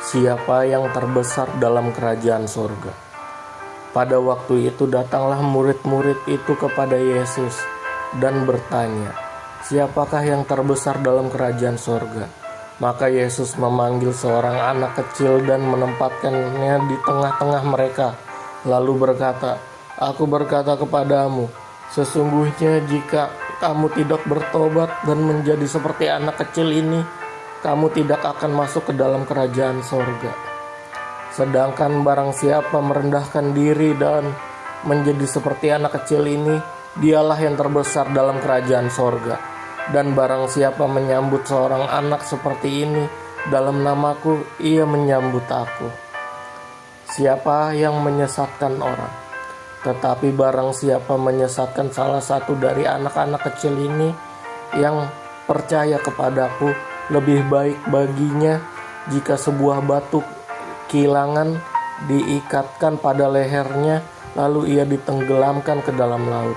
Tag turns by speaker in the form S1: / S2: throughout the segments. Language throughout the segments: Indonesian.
S1: Siapa yang terbesar dalam kerajaan surga? Pada waktu itu datanglah murid-murid itu kepada Yesus dan bertanya, "Siapakah yang terbesar dalam kerajaan surga?" Maka Yesus memanggil seorang anak kecil dan menempatkannya di tengah-tengah mereka, lalu berkata, "Aku berkata kepadamu, sesungguhnya jika kamu tidak bertobat dan menjadi seperti anak kecil ini, kamu tidak akan masuk ke dalam kerajaan sorga. Sedangkan barang siapa merendahkan diri dan menjadi seperti anak kecil ini, dialah yang terbesar dalam kerajaan sorga. Dan barang siapa menyambut seorang anak seperti ini dalam namaku, ia menyambut aku. Siapa yang menyesatkan orang? Tetapi barang siapa menyesatkan salah satu dari anak-anak kecil ini yang percaya kepadaku, lebih baik baginya jika sebuah batu kilangan diikatkan pada lehernya, lalu ia ditenggelamkan ke dalam laut.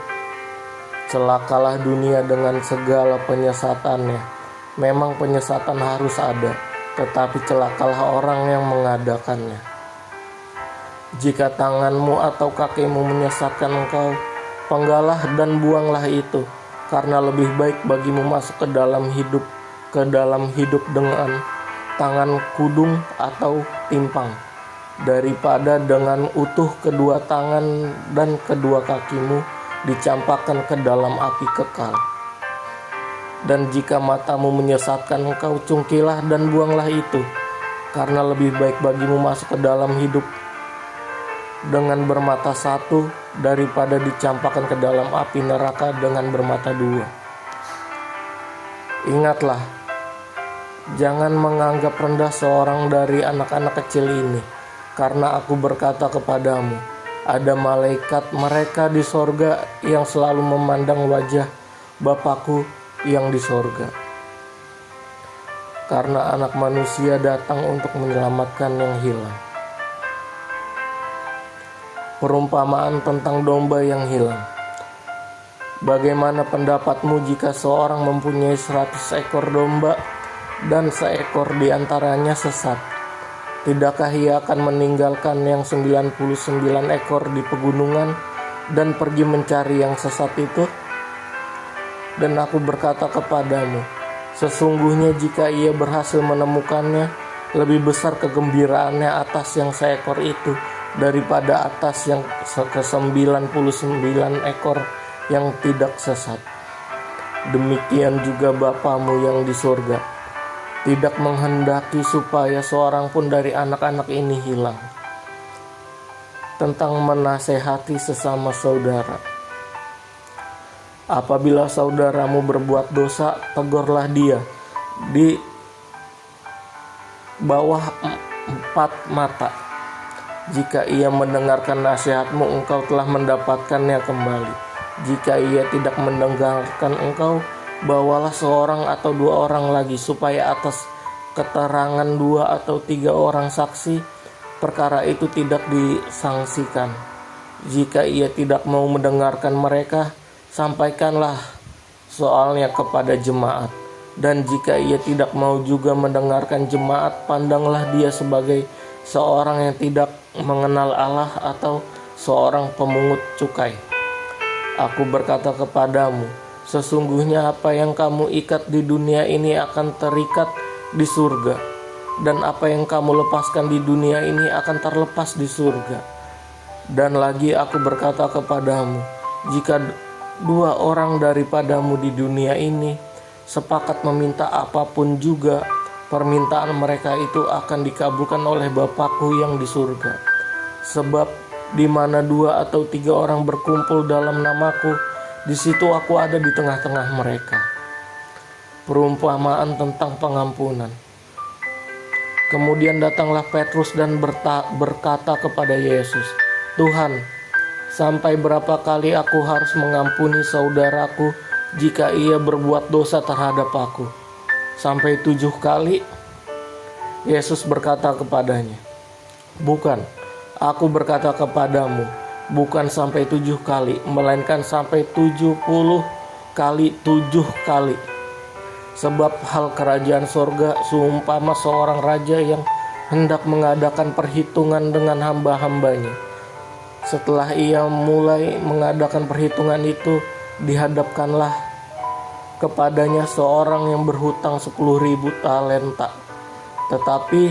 S1: Celakalah dunia dengan segala penyesatannya. Memang penyesatan harus ada, tetapi celakalah orang yang mengadakannya. Jika tanganmu atau kakimu menyesatkan engkau, penggalah dan buanglah itu, karena lebih baik bagimu masuk ke dalam hidup dengan tangan kudung atau timpang, daripada dengan utuh kedua tangan dan kedua kakimu dicampakkan ke dalam api kekal. Dan jika matamu menyesatkan engkau, cungkilah dan buanglah itu, karena lebih baik bagimu masuk ke dalam hidup dengan bermata satu daripada dicampakkan ke dalam api neraka dengan bermata dua. Ingatlah, jangan menganggap rendah seorang dari anak-anak kecil ini, karena aku berkata kepadamu, ada malaikat mereka di sorga yang selalu memandang wajah Bapakku yang di sorga. Karena anak manusia datang untuk menyelamatkan yang hilang. Perumpamaan tentang domba yang hilang. Bagaimana pendapatmu jika seorang mempunyai 100 ekor domba dan seekor di antaranya sesat? Tidakkah ia akan meninggalkan yang 99 ekor di pegunungan dan pergi mencari yang sesat itu? Dan aku berkata kepadamu, sesungguhnya jika ia berhasil menemukannya, lebih besar kegembiraannya atas yang seekor itu daripada atas yang ke-99 ekor yang tidak sesat. Demikian juga Bapamu yang di surga tidak menghendaki supaya seorang pun dari anak-anak ini hilang. Tentang menasehati sesama saudara. Apabila saudaramu berbuat dosa, tegurlah dia di bawah 4 mata. Jika ia mendengarkan nasihatmu, engkau telah mendapatkannya kembali. Jika ia tidak mendengarkan engkau, bawalah seorang atau 2 orang lagi, supaya atas keterangan 2 atau 3 orang saksi, perkara itu tidak disangsikan. Jika ia tidak mau mendengarkan mereka, sampaikanlah soalnya kepada jemaat. Dan jika ia tidak mau juga mendengarkan jemaat, pandanglah dia sebagai seorang yang tidak mengenal Allah atau seorang pemungut cukai. Aku berkata kepadamu, sesungguhnya apa yang kamu ikat di dunia ini akan terikat di surga, dan apa yang kamu lepaskan di dunia ini akan terlepas di surga. Dan lagi aku berkata kepadamu, jika 2 orang daripadamu di dunia ini sepakat meminta apapun juga, permintaan mereka itu akan dikabulkan oleh Bapakku yang di surga. Sebab di mana 2 atau 3 orang berkumpul dalam namaku, di situ aku ada di tengah-tengah mereka. Perumpamaan tentang pengampunan. Kemudian datanglah Petrus dan berkata kepada Yesus, "Tuhan, sampai berapa kali aku harus mengampuni saudaraku jika ia berbuat dosa terhadap aku? Sampai 7 kali?" Yesus berkata kepadanya, "Bukan, aku berkata kepadamu, bukan sampai 7 kali, melainkan sampai 70 kali 7 kali. Sebab hal kerajaan sorga seumpama seorang raja yang hendak mengadakan perhitungan dengan hamba-hambanya. Setelah ia mulai mengadakan perhitungan itu, dihadapkanlah kepadanya seorang yang berhutang 10.000 talenta. Tetapi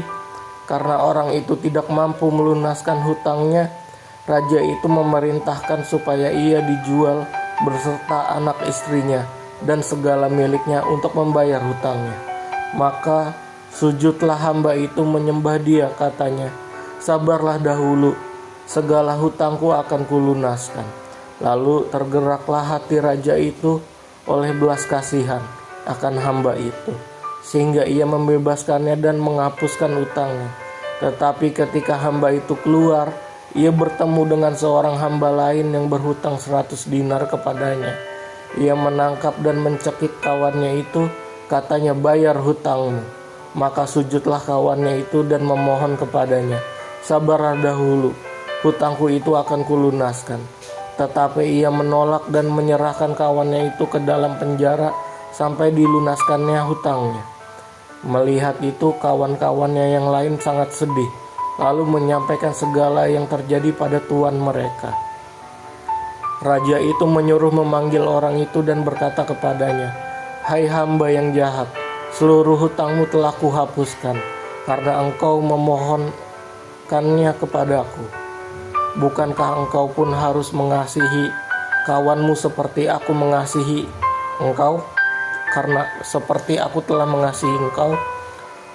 S1: karena orang itu tidak mampu melunaskan hutangnya, raja itu memerintahkan supaya ia dijual beserta anak istrinya dan segala miliknya untuk membayar hutangnya. Maka sujudlah hamba itu menyembah dia, katanya, "Sabarlah dahulu, segala hutangku akan kulunaskan." Lalu tergeraklah hati raja itu oleh belas kasihan akan hamba itu, sehingga ia membebaskannya dan menghapuskan hutangnya. Tetapi ketika hamba itu keluar, ia bertemu dengan seorang hamba lain yang berhutang 100 dinar kepadanya. Ia menangkap dan mencekik kawannya itu, katanya, "Bayar hutangmu." Maka sujudlah kawannya itu dan memohon kepadanya, "Sabarlah dahulu, hutangku itu akan kulunaskan." Tetapi ia menolak dan menyerahkan kawannya itu ke dalam penjara sampai dilunaskannya hutangnya. Melihat itu, kawan-kawannya yang lain sangat sedih, lalu menyampaikan segala yang terjadi pada tuan mereka. Raja itu menyuruh memanggil orang itu dan berkata kepadanya, "Hai hamba yang jahat, seluruh hutangmu telah kuhapuskan, karena engkau memohonkannya kepadaku. Bukankah engkau pun harus mengasihi kawanmu seperti aku mengasihi engkau? Karena seperti aku telah mengasihi engkau."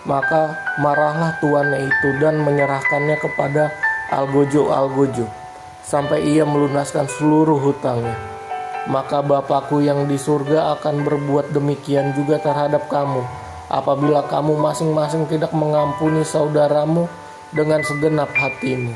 S1: Maka marahlah tuannya itu dan menyerahkannya kepada algojo-algojo sampai ia melunaskan seluruh hutangnya. Maka Bapakku yang di surga akan berbuat demikian juga terhadap kamu, apabila kamu masing-masing tidak mengampuni saudaramu dengan segenap hatimu.